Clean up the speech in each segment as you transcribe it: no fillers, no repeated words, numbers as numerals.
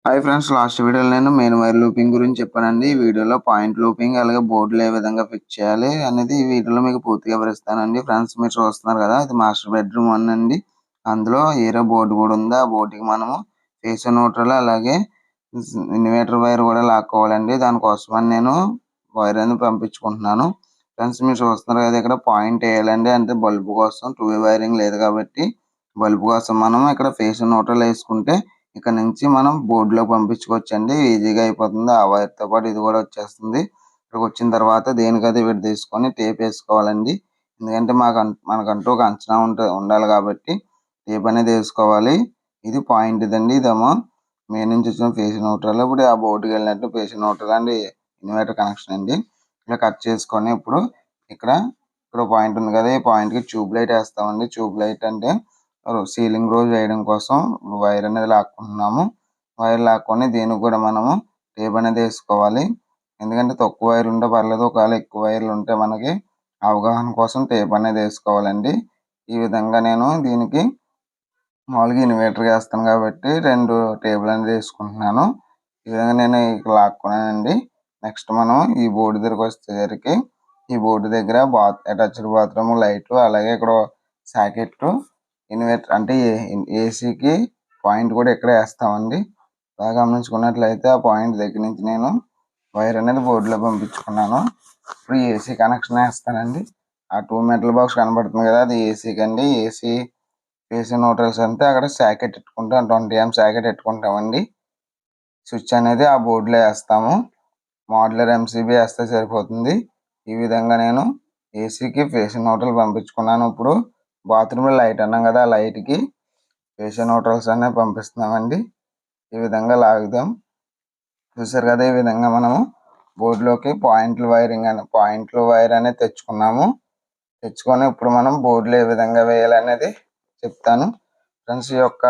Hi friends, last వీడియోలో నేను main wire looping గురించి చెప్పానండి. ఈ వీడియోలో పాయింట్ లూపింగ్ అలాగే బోర్డులు ఏ విధంగా ఫిక్స్ చేయాలి అనేది ఈ వీడియోలో మీకు పూర్తిగా వివరిస్తానండి. ఫ్రెండ్స్, మీరు చూస్తున్నారు కదా, ఇది మాస్టర్ బెడ్రూమ్ 1 అండి. అందులో ఏరో బోర్డు కూడా ఉంది. ఆ బోర్డుకి మనము ఫేస్ న్యూట్రల్ అలాగే ఇన్వర్టర్ వైర్ కూడా లాక్కోవాలండి. దానికోసమని నేను వైర్ అనేది పంపించుకుంటున్నాను. ఫ్రెండ్స్, మీరు చూస్తున్నారు కదా, ఇక్కడ పాయింట్ వేయాలండి. అంటే బల్బు కోసం 2 వైరింగ్ లేదు కాబట్టి బల్బు కోసం మనం ఇక్కడ ఫేస్ న్యూట్రల్ వేసుకుంటే ఇక్కడ నుంచి మనం బోర్డులో పంపించుకోవచ్చండి. ఈజీగా అయిపోతుంది. ఆ వైర్తో పాటు ఇది కూడా వచ్చేస్తుంది. ఇక్కడికి వచ్చిన తర్వాత దేనికైతే వీటి తీసుకొని టేప్ వేసుకోవాలండి. ఎందుకంటే మనకంటూ ఒక అంచనా ఉండాలి కాబట్టి టేప్ అనేది వేసుకోవాలి. ఇది పాయింట్ ఇదండి. ఇదేమో మెయిన్ నుంచి వచ్చిన ఫేస్ న్యూట్రల్. ఇప్పుడు ఆ బోర్డుకి వెళ్ళినట్టు ఫేస్ న్యూట్రల్ అండి ఇన్వర్టర్ కనెక్షన్ అండి. ఇలా కట్ చేసుకొని ఇప్పుడు ఇక్కడ పాయింట్ ఉంది కదా, ఈ పాయింట్కి ట్యూబ్ లైట్ వేస్తామండి. ట్యూబ్ లైట్ అంటే సీలింగ్ రోజు వేయడం కోసం వైర్ అనేది లాక్కుంటున్నాము. వైర్ లాక్కొని దీనికి కూడా మనము టేప్ అనేది వేసుకోవాలి. ఎందుకంటే తక్కువ వైర్ ఉంటే పర్లేదు, ఒకవేళ ఎక్కువ వైర్లు ఉంటే మనకి అవగాహన కోసం టేప్ అనేది వేసుకోవాలండి. ఈ విధంగా నేను దీనికి మామూలుగా ఇన్వర్టర్ వేస్తాను కాబట్టి 2 టేబుల్ అనేది వేసుకుంటున్నాను. ఈ విధంగా నేను ఇక్కడ లాక్కున్నానండి. నెక్స్ట్ మనం ఈ బోర్డు దగ్గరకు వచ్చేసరికి ఈ బోర్డు దగ్గర అటాచ్డ్ బాత్రూమ్ లైట్లు అలాగే ఇక్కడ సాకెట్ ఇన్వర్టర్ అంటే ఏసీకి పాయింట్ కూడా ఇక్కడ వేస్తామండి. బాగా గమనించుకున్నట్లయితే ఆ పాయింట్ దగ్గర నుంచి నేను వైర్ అనేది బోర్డులో పంపించుకున్నాను. ఇప్పుడు ఏసీ కనెక్షన్ వేస్తానండి. ఆ 2 మెటల్ బాక్స్ కనబడుతుంది కదా, అది ఏసీకి అండి. ఏసీ ఫేస్ న్యూట్రల్స్ అంటే అక్కడ సాకెట్ పెట్టుకుంటాం, 20 amp సాకెట్ పెట్టుకుంటామండి. స్విచ్ అనేది ఆ బోర్డులో వేస్తాము. మోడ్యులర్ ఎంసీబీ వేస్తే సరిపోతుంది. ఈ విధంగా నేను ఏసీకి ఫేస్ న్యూట్రల్ పంపించుకున్నాను. ఇప్పుడు బాత్రూంలో లైట్ అన్నాం కదా, ఆ లైట్కి ఫేస్ న్యూట్రల్స్ అనేవి పంపిస్తున్నామండి. ఈ విధంగా లాగుదాం. చూసారు కదా, ఈ విధంగా మనము బోర్డులోకి పాయింట్లు వైర్ అనేది తెచ్చుకొని ఇప్పుడు మనం బోర్డులో ఏ విధంగా వేయాలనేది చెప్తాను. ఫ్రెండ్స్, ఈ యొక్క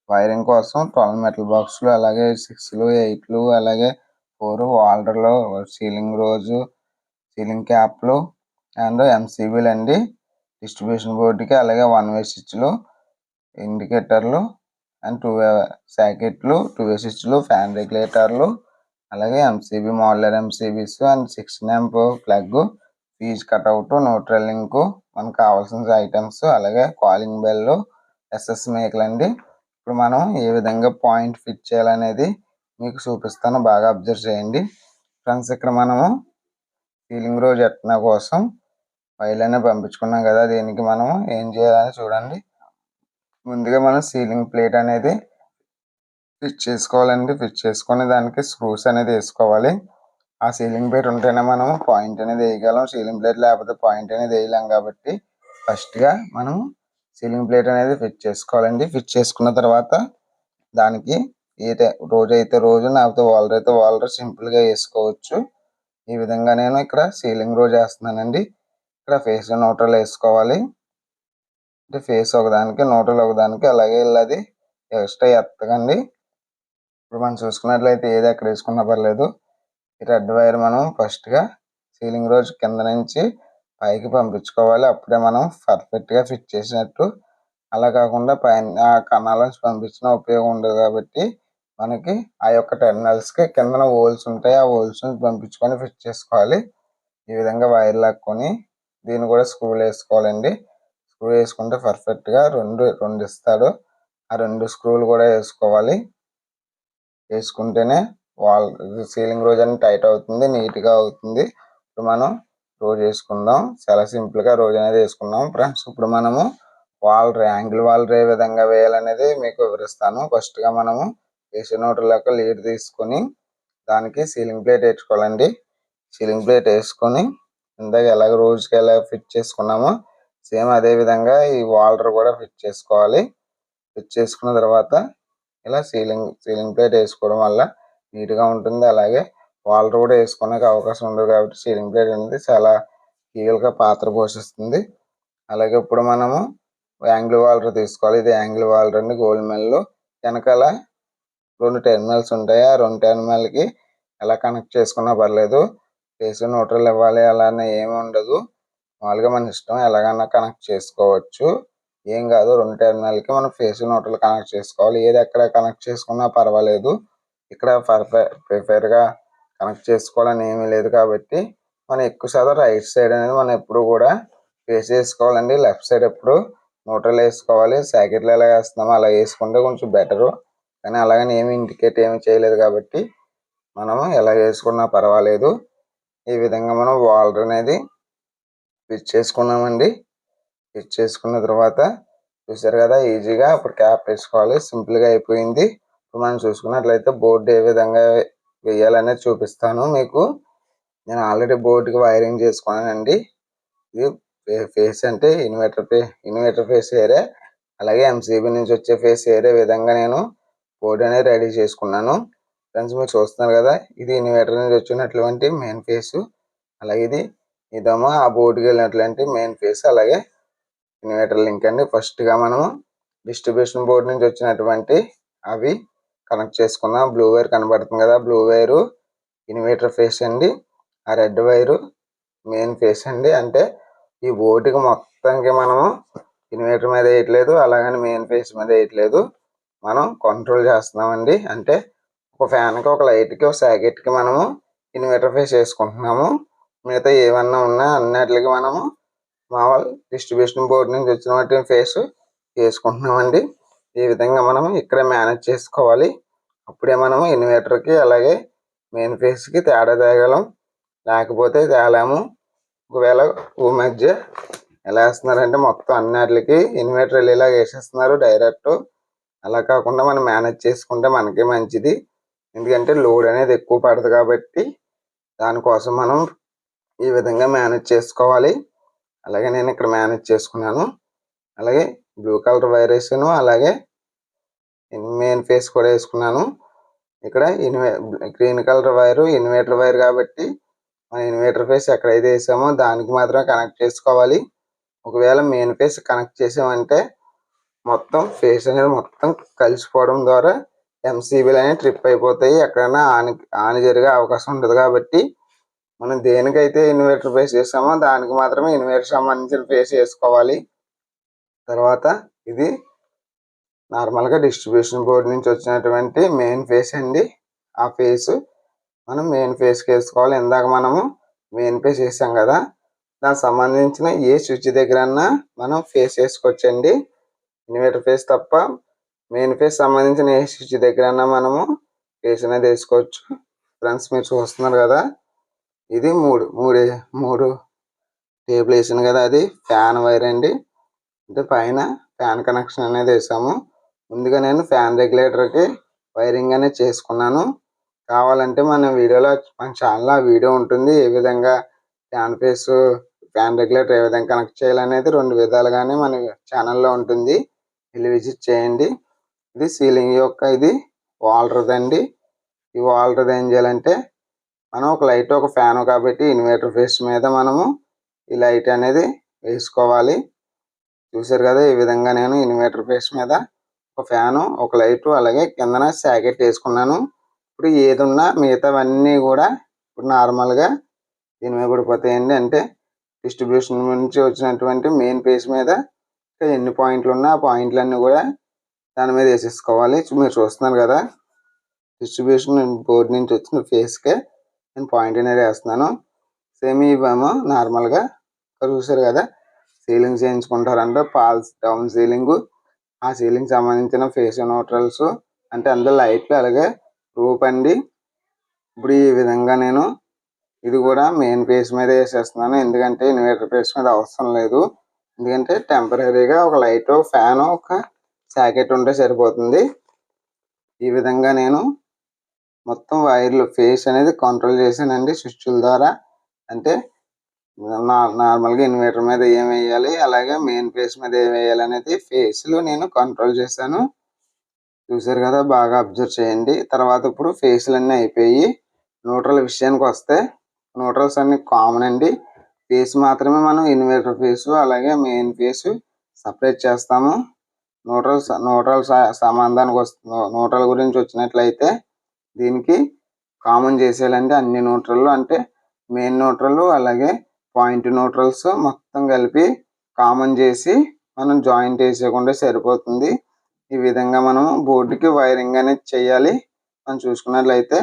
వైరింగ్ కోసం 12 మెటల్ బాక్సులు అలాగే 6లు 8లు అలాగే 4 వాల్డర్లు సీలింగ్ రోజు సీలింగ్ క్యాప్లు అండ్ ఎంసీబీలు అండి. డిస్ట్రిబ్యూషన్ బోర్డుకి అలాగే 1 వే స్విచ్లు, ఇండికేటర్లు అండ్ 2 వే సాకెట్లు, 2 వే స్విచ్లు, ఫ్యాన్ రెగ్యులేటర్లు అలాగే MCB modular MCBs and 16 amp plug, fuse cut out, neutral link, మనకు కావాల్సిన ఐటమ్స్ అలాగే కాలింగ్ బెల్, ఎస్ఎస్ మేకలు అండి. ఇప్పుడు మనం ఏ విధంగా పాయింట్ ఫిట్ చేయాలనేది మీకు చూపిస్తాను, బాగా అబ్జర్వ్ చేయండి. ఫ్రెండ్స్, ఇక్కడ మనము సీలింగ్ రోజు ఎట్టిన కోసం వైర్లు అనేవి పంపించుకున్నాం కదా, దీనికి మనం ఏం చేయాలని చూడండి. ముందుగా మనం సీలింగ్ ప్లేట్ అనేది ఫిట్ చేసుకోవాలండి. ఫిట్ చేసుకొని దానికి స్క్రూస్ అనేది వేసుకోవాలి. ఆ సీలింగ్ ప్లేట్ ఉంటేనే మనం పాయింట్ అనేది వేయగలం. సీలింగ్ ప్లేట్ లేకపోతే పాయింట్ అనేది వేయలేం కాబట్టి ఫస్ట్గా మనం సీలింగ్ ప్లేట్ అనేది ఫిట్ చేసుకోవాలండి. ఫిట్ చేసుకున్న తర్వాత దానికి రోజు అయితే రోజు, లేకపోతే వాల్డర్ అయితే వాల్డర్ సింపుల్గా వేసుకోవచ్చు. ఈ విధంగా నేను ఇక్కడ సీలింగ్ రోజు వేస్తున్నానండి. ఇక్కడ ఫేస్ న్యూట్రల్ వేసుకోవాలి. అంటే ఫేస్ ఒకదానికి న్యూట్రల్ ఒకదానికి అలాగే అది ఎక్స్ట్రా ఎత్తకండి. ఇప్పుడు మనం చూసుకున్నట్లయితే ఏది ఎక్కడ వేసుకున్నా పర్లేదు. ఈ రెడ్ వైర్ మనం ఫస్ట్గా సీలింగ్ రోజు కింద నుంచి పైకి పంపించుకోవాలి. అప్పుడే మనం పర్ఫెక్ట్గా ఫిట్ చేసినట్టు. అలా కాకుండా పైన కన్నాల నుంచి పంపించిన ఉపయోగం ఉండదు కాబట్టి మనకి ఆ యొక్క టెర్మినల్స్కి కిందన హోల్స్ ఉంటాయి. ఆ హోల్స్ నుంచి పంపించుకొని ఫిట్ చేసుకోవాలి. ఈ విధంగా వైర్ లాక్కొని దీన్ని కూడా స్క్రూలు వేసుకోవాలండి. స్క్రూ వేసుకుంటే పర్ఫెక్ట్గా రెండు ఇస్తాడు. ఆ 2 స్క్రూలు కూడా వేసుకోవాలి. వేసుకుంటేనే సీలింగ్ రోజు అనేది టైట్ అవుతుంది, నీట్గా అవుతుంది. ఇప్పుడు మనం రోజు వేసుకుందాం. చాలా సింపుల్గా రోజు అనేది వేసుకున్నాం. ఫ్రెండ్స్, ఇప్పుడు మనము యాంగిల్ వాల్డర్ ఏ విధంగా వేయాలనేది మీకు వివరిస్తాను. ఫస్ట్గా మనము ఫేస్ న్యూట్రల్ యొక్క లీడ్ తీసుకొని దానికి సీలింగ్ ప్లేట్ వేసుకోవాలండి. సీలింగ్ ప్లేట్ వేసుకొని ఇందాక ఎలాగ రోజుకి ఎలా ఫిట్ చేసుకున్నామో సేమ్ అదే విధంగా ఈ వాల్డర్ కూడా ఫిట్ చేసుకోవాలి. ఫిట్ చేసుకున్న తర్వాత ఇలా సీలింగ్ ప్లేట్ వేసుకోవడం వల్ల నీట్గా ఉంటుంది. అలాగే వాల్డర్ కూడా వేసుకోవడానికి అవకాశం ఉండదు కాబట్టి సీలింగ్ ప్లేట్ అనేది చాలా కీలక పాత్ర పోషిస్తుంది. అలాగే ఇప్పుడు మనము యాంగిల్ వాల్డర్ తీసుకోవాలి. ఇది యాంగిల్ వాల్డర్ అండి. గోల్డ్ మెన్లో వెనకాల 2 టెర్మినల్స్ ఉంటాయి. ఆ 2 టెర్మినల్కి ఎలా కనెక్ట్ చేసుకున్నా పర్లేదు. ఫేస్ న్యూట్రల్ ఇవ్వాలి అలానే ఏమి ఉండదు. మామూలుగా మన ఇష్టం ఎలాగైనా కనెక్ట్ చేసుకోవచ్చు. ఏం కాదు. 2 టెర్మినల్కి మనం ఫేస్ న్యూట్రల్ కనెక్ట్ చేసుకోవాలి. ఏది ఎక్కడ కనెక్ట్ చేసుకున్నా పర్వాలేదు. ఇక్కడ ప్రిఫర్గా కనెక్ట్ చేసుకోవాలని ఏమీ లేదు కాబట్టి మనం ఎక్కువ శాతం రైట్ సైడ్ అనేది మనం ఎప్పుడు కూడా ఫేస్ చేసుకోవాలండి. లెఫ్ట్ సైడ్ ఎప్పుడు న్యూట్రల్ వేసుకోవాలి. సాకెట్లు ఎలా వేస్తున్నామో అలా వేసుకుంటే కొంచెం బెటరు. కానీ అలాగని ఏమి ఇండికేట్ ఏమి చేయలేదు కాబట్టి మనము ఎలా వేసుకున్నా పర్వాలేదు. ఈ విధంగా మనం వాల్డర్ అనేది ఫిట్ చేసుకున్నామండి. ఫిట్ చేసుకున్న తర్వాత చూసారు కదా, ఈజీగా ఇప్పుడు క్యాప్ వేసుకోవాలి. సింపుల్గా అయిపోయింది. ఇప్పుడు మనం చూసుకున్నట్లయితే బోర్డు ఏ విధంగా వేయాలనేది చూపిస్తాను మీకు. నేను ఆల్రెడీ బోర్డుకి వైరింగ్ చేసుకున్నానండి. ఇది ఫేస్ అంటే ఇన్వర్టర్ ఫేస్ వేరే, అలాగే ఎంసీబీ నుంచి వచ్చే ఫేస్ వేరే విధంగా నేను బోర్డు అనేది రెడీ చేసుకున్నాను. ఫ్రెండ్స్ మీరు చూస్తున్నారు కదా, ఇది ఇన్వర్టర్ నుంచి వచ్చినటువంటి మెయిన్ ఫేస్, అలాగే ఇదేమో ఆ బోర్డుకి వెళ్ళినటువంటి మెయిన్ ఫేస్, అలాగే ఇన్వర్టర్ లింక్ అండి. ఫస్ట్గా మనము డిస్ట్రిబ్యూషన్ బోర్డు నుంచి వచ్చినటువంటి అవి కనెక్ట్ చేసుకున్నాం. బ్లూ వైర్ కనబడుతుంది కదా, బ్లూ వైరు ఇన్వర్టర్ ఫేస్ అండి. ఆ రెడ్ వైరు మెయిన్ ఫేస్ అండి. అంటే ఈ బోర్డుకి మొత్తానికి మనము ఇన్వర్టర్ మీద వేయట్లేదు, అలాగని మెయిన్ ఫేస్ మీద వేయట్లేదు, మనం కంట్రోల్ చేస్తున్నామండి. అంటే ఒక ఫ్యాన్కి, ఒక లైట్కి, ఒక సాకెట్కి మనము ఇన్వర్టర్ ఫేస్ వేసుకుంటున్నాము. మిగతా ఏమన్నా ఉన్నా అన్నిటికి మనము మామూలు డిస్ట్రిబ్యూషన్ బోర్డు నుంచి వచ్చిన ఫేస్ వేసుకుంటున్నామండి. ఈ విధంగా మనం ఇక్కడ మేనేజ్ చేసుకోవాలి. అప్పుడే మనము ఇన్వర్టర్కి అలాగే మెయిన్ ఫేస్కి తేడా తేగలం, లేకపోతే తేలాము. ఒకవేళ మధ్య ఎలా వేస్తున్నారంటే మొత్తం అన్నిటికి ఇన్వర్టర్ వెళ్ళేలాగా వేసేస్తున్నారు డైరెక్ట్. అలా కాకుండా మనం మేనేజ్ చేసుకుంటే మనకే మంచిది. ఎందుకంటే లోడ్ అనేది ఎక్కువ పడుతుంది కాబట్టి దానికోసం మనం ఈ విధంగా మేనేజ్ చేసుకోవాలి. అలాగే నేను ఇక్కడ మేనేజ్ చేసుకున్నాను. అలాగే బ్లూ కలర్ వైర్ వేసాను, అలాగే మెయిన్ ఫేస్ కూడా వేసుకున్నాను. ఇక్కడ green colour wire inverter wire కాబట్టి మన ఇన్వర్టర్ ఫేస్ ఎక్కడైతే వేసామో దానికి మాత్రం కనెక్ట్ చేసుకోవాలి. ఒకవేళ మెయిన్ ఫేస్ కనెక్ట్ చేసామంటే మొత్తం ఫేస్ అనేది మొత్తం కలిసిపోవడం ద్వారా ఎంసీబీలు అనేవి ట్రిప్ అయిపోతాయి, ఎక్కడైనా ఆని జరిగే అవకాశం ఉంటుంది. కాబట్టి మనం దేనికైతే ఇన్వర్టర్ ఫేస్ వేసామో దానికి మాత్రమే ఇన్వర్టర్ సంబంధించిన ఫేస్ వేసుకోవాలి. తర్వాత ఇది నార్మల్గా డిస్ట్రిబ్యూషన్ బోర్డు నుంచి వచ్చినటువంటి మెయిన్ ఫేస్ అండి. ఆ ఫేస్ మనం మెయిన్ ఫేస్కి వేసుకోవాలి. ఇందాక మనము మెయిన్ ఫేస్ వేసాం కదా, దానికి సంబంధించిన ఏ స్విచ్ దగ్గరన్నా మనం ఫేస్ వేసుకోవచ్చండి. ఇన్వర్టర్ ఫేస్ తప్ప మెయిన్ ఫేస్ సంబంధించిన ఏ స్విచ్ దగ్గరన్నా మనము ఫేస్ అనేది వేసుకోవచ్చు. ఫ్రెండ్స్ మీరు చూస్తున్నారు కదా, ఇది మూడు టేబుల్ వేసాను కదా, అది ఫ్యాన్ వైర్ అండి. అంటే పైన ఫ్యాన్ కనెక్షన్ అనేది వేసాము. ముందుగా నేను ఫ్యాన్ రెగ్యులేటర్కి వైరింగ్ అనేది చేసుకున్నాను. కావాలంటే మన ఛానల్లో ఆ వీడియో ఉంటుంది. ఏ విధంగా ఫ్యాన్ రెగ్యులేటర్ ఏ విధంగా కనెక్ట్ చేయాలనేది 2 విధాలుగానే మన ఛానల్లో ఉంటుంది. వెళ్ళి విజిట్ చేయండి. ఇది సీలింగ్ యొక్క ఇది వాల్డర్ అండి. ఈ వాల్డర్ ఏం చేయాలంటే మనం ఒక లైట్, ఒక ఫ్యాన్ కాబట్టి ఇన్వర్టర్ ఫేస్ మీద మనము ఈ లైట్ అనేది వేసుకోవాలి. చూసారు కదా, ఈ విధంగా నేను ఇన్వర్టర్ ఫేస్ మీద ఒక ఫ్యాను, ఒక లైటు, అలాగే కిందన సాకెట్ వేసుకున్నాను. ఇప్పుడు ఏది ఉన్నా మిగతావన్నీ కూడా ఇప్పుడు నార్మల్గా దీని మీద పడిపోతాయండి. అంటే డిస్ట్రిబ్యూషన్ నుంచి వచ్చినటువంటి మెయిన్ ఫేస్ మీద ఎన్ని పాయింట్లు ఉన్నా ఆ పాయింట్లన్నీ కూడా దాని మీద వేసేసుకోవాలి. మీరు చూస్తున్నారు కదా, డిస్ట్రిబ్యూషన్ బోర్డు నుంచి వచ్చిన ఫేస్కే నేను పాయింట్ అనేది వేస్తున్నాను. సేమ్ ఇవేమో నార్మల్గా చూసారు కదా, సీలింగ్ చేయించుకుంటారంటే డౌన్ సీలింగ్, ఆ సీలింగ్ సంబంధించిన ఫేస్ న్యూట్రల్స్ అంటే అందులో లైట్లు, అలాగే రూప్ అండి. ఇప్పుడు ఈ విధంగా నేను ఇది కూడా మెయిన్ ఫేస్ మీద వేసేస్తున్నాను. ఎందుకంటే ఇన్వర్టర్ ఫేస్ మీద అవసరం లేదు. ఎందుకంటే టెంపరీగా ఒక లైట్, ఫ్యాన్, ఒక సాకెట్ ఉంటే సరిపోతుంది. ఈ విధంగా నేను మొత్తం వైర్లు ఫేస్ అనేది కంట్రోల్ చేశానండి స్విచ్ల ద్వారా. అంటే నార్మల్గా ఇన్వర్టర్ మీద ఏం వేయాలి, అలాగే మెయిన్ ఫేస్ మీద ఏం వేయాలి అనేది ఫేస్లో నేను కంట్రోల్ చేశాను. చూసారు కదా, బాగా అబ్జర్వ్ చేయండి. తర్వాత ఇప్పుడు ఫేస్లు అన్నీ అయిపోయి న్యూట్రల్ విషయానికి వస్తే న్యూట్రల్స్ అన్ని కామన్ అండి. ఫేస్ మాత్రమే మనం ఇన్వర్టర్ ఫేసు అలాగే మెయిన్ ఫేసు సపరేట్ చేస్తాము. న్యూట్రల్ సంబంధానికి న్యూట్రల్ గురించి వచ్చినట్లయితే దీనికి కామన్ చేసేయాలంటే అన్ని న్యూట్రల్, అంటే మెయిన్ న్యూట్రల్ అలాగే పాయింట్ న్యూట్రల్స్ మొత్తం కలిపి కామన్ చేసి మనం జాయింట్ వేసేయకుండా సరిపోతుంది. ఈ విధంగా మనం బోర్డుకి వైరింగ్ అనేది చేయాలి. మనం చూసుకున్నట్లయితే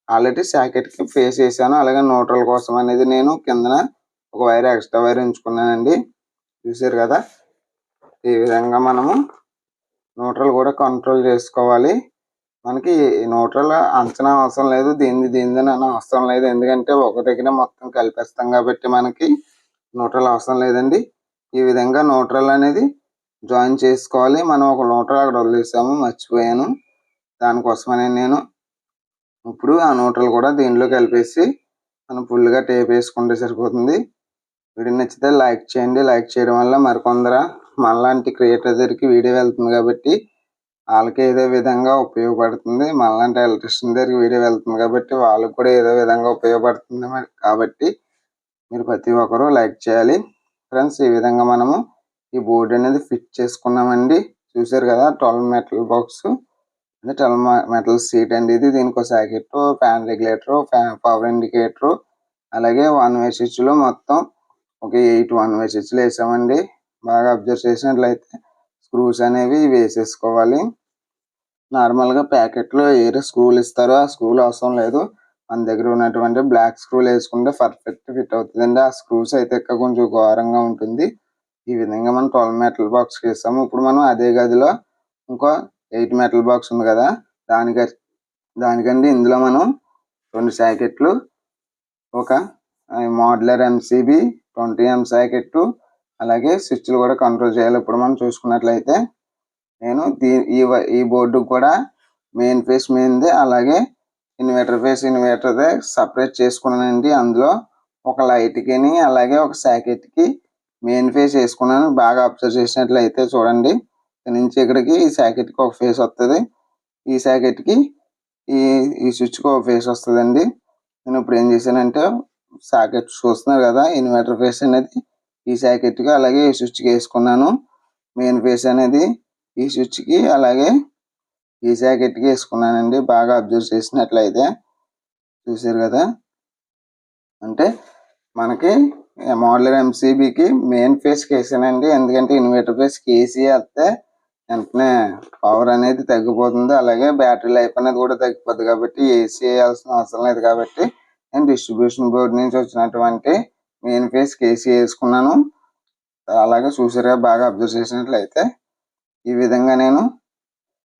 ఆల్రెడీ సాకెట్కి ఫేస్ వేసాను. అలాగే న్యూట్రల్ కోసం అనేది నేను కిందన ఒక వైర్ ఎక్స్ట్రా వైర్ ఉంచుకున్నానండి. చూసారు కదా, ఈ విధంగా మనము న్యూట్రల్ కూడా కంట్రోల్ చేసుకోవాలి. మనకి న్యూట్రల్ అంచనా అవసరం లేదు, దీనిదని అవసరం లేదు. ఎందుకంటే ఒక దగ్గర మొత్తం కలిపేస్తాం కాబట్టి మనకి న్యూట్రల్ అవసరం లేదండి. ఈ విధంగా న్యూట్రల్ అనేది జాయిన్ చేసుకోవాలి. మనం ఒక న్యూట్రల్ అక్కడ వదిలేసాము, మర్చిపోయాను. దానికోసమని నేను ఇప్పుడు ఆ న్యూట్రల్ కూడా దీంట్లో కలిపేసి మనం ఫుల్గా టేప్ వేసుకుంటే సరిపోతుంది. వీడియో నచ్చితే లైక్ చేయండి. లైక్ చేయడం వల్ల మరికొందరు మనలాంటి క్రియేటర్ దగ్గరికి వీడియో వెళ్తుంది కాబట్టి వాళ్ళకి ఏదో విధంగా ఉపయోగపడుతుంది. మనలాంటి ఎలక్ట్రిషియన్ దగ్గరికి వీడియో వెళ్తుంది కాబట్టి వాళ్ళకి కూడా ఏదో విధంగా ఉపయోగపడుతుంది. కాబట్టి మీరు ప్రతి ఒక్కరూ లైక్ చేయాలి. ఫ్రెండ్స్, ఈ విధంగా మనము ఈ బోర్డు అనేది ఫిట్ చేసుకున్నామండి. చూసారు కదా, 12 మెటల్ బాక్స్ అంటే 12 మెటల్ సీట్ అండి ఇది. దీనికి socket, fan regulator, power indicator, అలాగే 1 వే స్విచ్లు మొత్తం ఒక 8 1 వే స్విచ్లు వేసామండి. బాగా అబ్జర్వ్ చేసినట్లయితే స్క్రూస్ అనేవి వేసేసుకోవాలి. నార్మల్గా ప్యాకెట్లో ఏదో స్క్రూలు ఇస్తారో ఆ స్క్రూలు అవసరం లేదు. మన దగ్గర ఉన్నటువంటి బ్లాక్ స్క్రూలు వేసుకుంటే పర్ఫెక్ట్ ఫిట్ అవుతుందండి. ఆ స్క్రూస్ అయితే కొంచెం ఘోరంగా ఉంటుంది. ఈ విధంగా మనం 12 మెటల్ బాక్స్కి వేస్తాము. ఇప్పుడు మనం అదే గదిలో ఇంకో 8 మెటల్ బాక్స్ ఉంది కదా, దానికండి ఇందులో మనం 2 సాకెట్లు, ఒక మోడ్యులర్ ఎంసీబీ 20M సాకెట్, అలాగే స్విచ్లు కూడా కంట్రోల్ చేయాలి. ఇప్పుడు మనం చూసుకున్నట్లయితే నేను ఈ బోర్డు కూడా మెయిన్ ఫేస్ మెయిన్ది, అలాగే ఇన్వర్టర్దే సపరేట్ చేసుకున్నానండి. అందులో ఒక లైట్కి అలాగే ఒక సాకెట్కి మెయిన్ ఫేస్ వేసుకున్నాను. బాగా అబ్జర్వ్ చేసినట్లయితే చూడండి, ఇక్కడ నుంచి ఇక్కడికి ఈ సాకెట్కి ఒక ఫేస్ వస్తుంది, ఈ సాకెట్కి ఈ స్విచ్కి ఒక ఫేస్ వస్తుందండి. నేను ఇప్పుడు ఏం చేశానంటే సాకెట్ చూస్తున్నారు కదా, ఇన్వర్టర్ ఫేస్ అనేది ఈ సాకెట్కి అలాగే ఈ స్విచ్కి వేసుకున్నాను. మెయిన్ ఫేస్ అనేది ఈ స్విచ్కి అలాగే ఈ సాకెట్కి వేసుకున్నానండి. బాగా అబ్జర్వ్ చేసినట్లయితే చూసారు కదా, అంటే మనకి మోడ్యులర్ ఎంసీబీకి మెయిన్ ఫేస్కి వేసానండి. ఎందుకంటే ఇన్వర్టర్ ఫేస్కి ఏసీ వేస్తే వెంటనే పవర్ అనేది తగ్గిపోతుంది, అలాగే బ్యాటరీ లైఫ్ అనేది కూడా తగ్గిపోతుంది. కాబట్టి ఏసీ వేయాల్సిన అవసరం లేదు. కాబట్టి నేను డిస్ట్రిబ్యూషన్ బోర్డు నుంచి వచ్చినటువంటి మెయిన్ ఫేస్కి ఏసీ వేసుకున్నాను. అలాగే చూసారుగా, బాగా అబ్జర్వ్ చేసినట్లయితే ఈ విధంగా నేను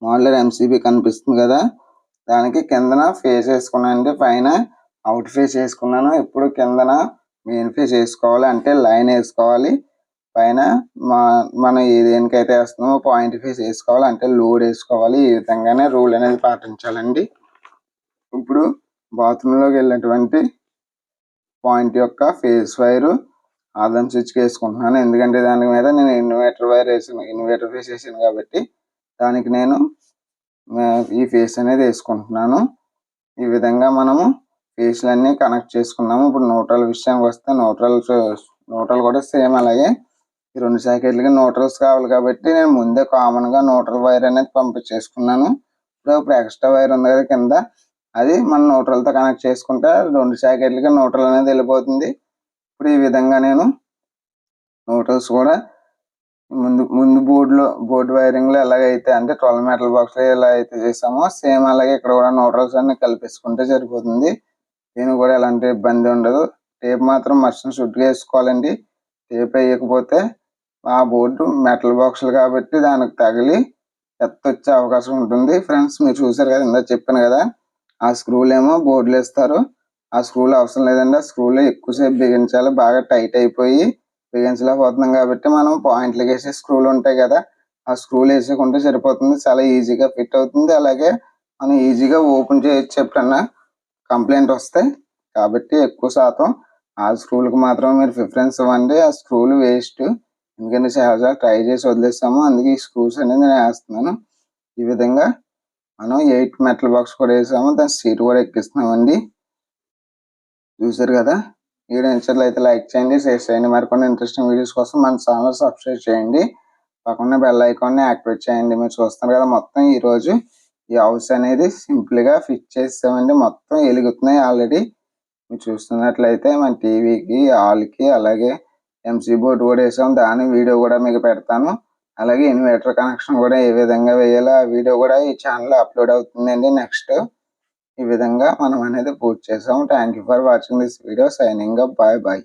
మోడ్యులర్ ఎంసీబీ కనిపిస్తుంది కదా, దానికి కిందన ఫేస్ వేసుకున్నానండి. పైన అవుట్ ఫేస్ వేసుకున్నాను. ఇప్పుడు కిందన మెయిన్ ఫేస్ వేసుకోవాలి, అంటే లైన్ వేసుకోవాలి. పైన మనం దేనికైతే వేస్తున్నామో పాయింట్ ఫేస్ వేసుకోవాలి, అంటే లోడ్ వేసుకోవాలి. ఈ విధంగానే రూల్ అనేది పాటించాలండి. ఇప్పుడు బాత్రూంలోకి వెళ్ళినటువంటి పాయింట్ యొక్క ఫేస్ వైరు ఆదం స్విచ్కి వేసుకుంటున్నాను. ఎందుకంటే దాని మీద నేను ఇన్వర్టర్ ఫేస్ వేసాను కాబట్టి దానికి నేను ఈ ఫేస్ అనేది వేసుకుంటున్నాను. ఈ విధంగా మనము ఫేస్లన్నీ కనెక్ట్ చేసుకున్నాము. ఇప్పుడు న్యూట్రల్ విషయానికి వస్తే న్యూట్రల్ కూడా సేమ్ అలాగే ఈ 2 సాకెట్లకి న్యూట్రల్స్ కావాలి కాబట్టి నేను ముందే కామన్గా న్యూట్రల్ వైర్ అనేది పంపించేసుకున్నాను. ఇప్పుడు ఎక్స్ట్రా వైర్ ఉంది కదా కింద, అది మనం న్యూట్రల్తో కనెక్ట్ చేసుకుంటే 2 సాకెట్లకి న్యూట్రల్ అనేది వెళ్ళిపోతుంది. ఇప్పుడు ఈ విధంగా నేను న్యూట్రల్స్ కూడా ముందు బోర్డు వైరింగ్లో ఎలాగైతే అంటే 12 మెటల్ బాక్స్లో ఎలా అయితే చేసామో సేమ్ అలాగే ఇక్కడ కూడా న్యూట్రల్స్ అన్ని కలిపేసుకుంటే సరిపోతుంది. దీనికి కూడా ఎలాంటి ఇబ్బంది ఉండదు. టేప్ మాత్రం మస్ట్ షుడ్గా వేసుకోవాలండి. టేప్ వేయకపోతే ఆ బోర్డు మెటల్ బాక్సులు కాబట్టి దానికి తగిలి వచ్చే అవకాశం ఉంటుంది. ఫ్రెండ్స్, మీరు చూసారు కదా, ఇందా చెప్పాను కదా, ఆ స్క్రూలు ఏమో బోర్డులు వేస్తారు, ఆ స్క్రూలు అవసరం లేదండి. ఆ స్క్రూలు ఎక్కువసేపు బిగించాలి, బాగా టైట్ అయిపోయి బిగించలేకపోతున్నాం కాబట్టి మనం పాయింట్లకు వేసే స్క్రూలు ఉంటాయి కదా, ఆ స్క్రూలు వేసుకుంటే సరిపోతుంది. చాలా ఈజీగా ఫిట్ అవుతుంది. అలాగే మనం ఈజీగా ఓపెన్ చేయొచ్చు ఎప్పుడన్నా కంప్లైంట్ వస్తాయి. కాబట్టి ఎక్కువ శాతం ఆ స్క్రూలకు మాత్రమే మీరు ప్రిఫరెన్స్ ఇవ్వండి. ఆ స్క్రూలు వేస్ట్, ఎందుకంటే చాలా ట్రై చేసి వదిలేస్తాము. అందుకే ఈ స్క్రూస్ అనేది నేను వేస్తున్నాను. ఈ విధంగా మనం 8 మెటల్ బాక్స్ కూడా వేసాము, దాని సీట్ కూడా ఎక్కిస్తున్నామండి. చూసారు కదా, వీడియో నచ్చినట్లయితే లైక్ చేయండి, షేర్ చేయండి. మరికొన్ని ఇంట్రెస్టింగ్ వీడియోస్ కోసం మన ఛానల్ సబ్స్క్రైబ్ చేయండి. పక్కన బెల్ ఐకాన్ని యాక్టివేట్ చేయండి. మీరు చూస్తున్నారు కదా, మొత్తం ఈరోజు ఈ హౌస్ అనేది సింపుల్గా ఫిట్ చేసామండి. మొత్తం వెలుగుతున్నాయి ఆల్రెడీ. మీరు చూస్తున్నట్లయితే మన టీవీకి, హాల్కి, అలాగే ఎంసీ బోర్డు కూడా వేసాం. దాని వీడియో కూడా మీకు పెడతాను. అలాగే ఇన్వర్టర్ కనెక్షన్ కూడా ఏ విధంగా వేయాలో ఆ వీడియో కూడా ఈ ఛానల్లో అప్లోడ్ అవుతుందండి నెక్స్ట్. ఈ విధంగా మనం అనేది పూర్తి చేసాం. Thank you for watching this video. Signing up. Bye bye.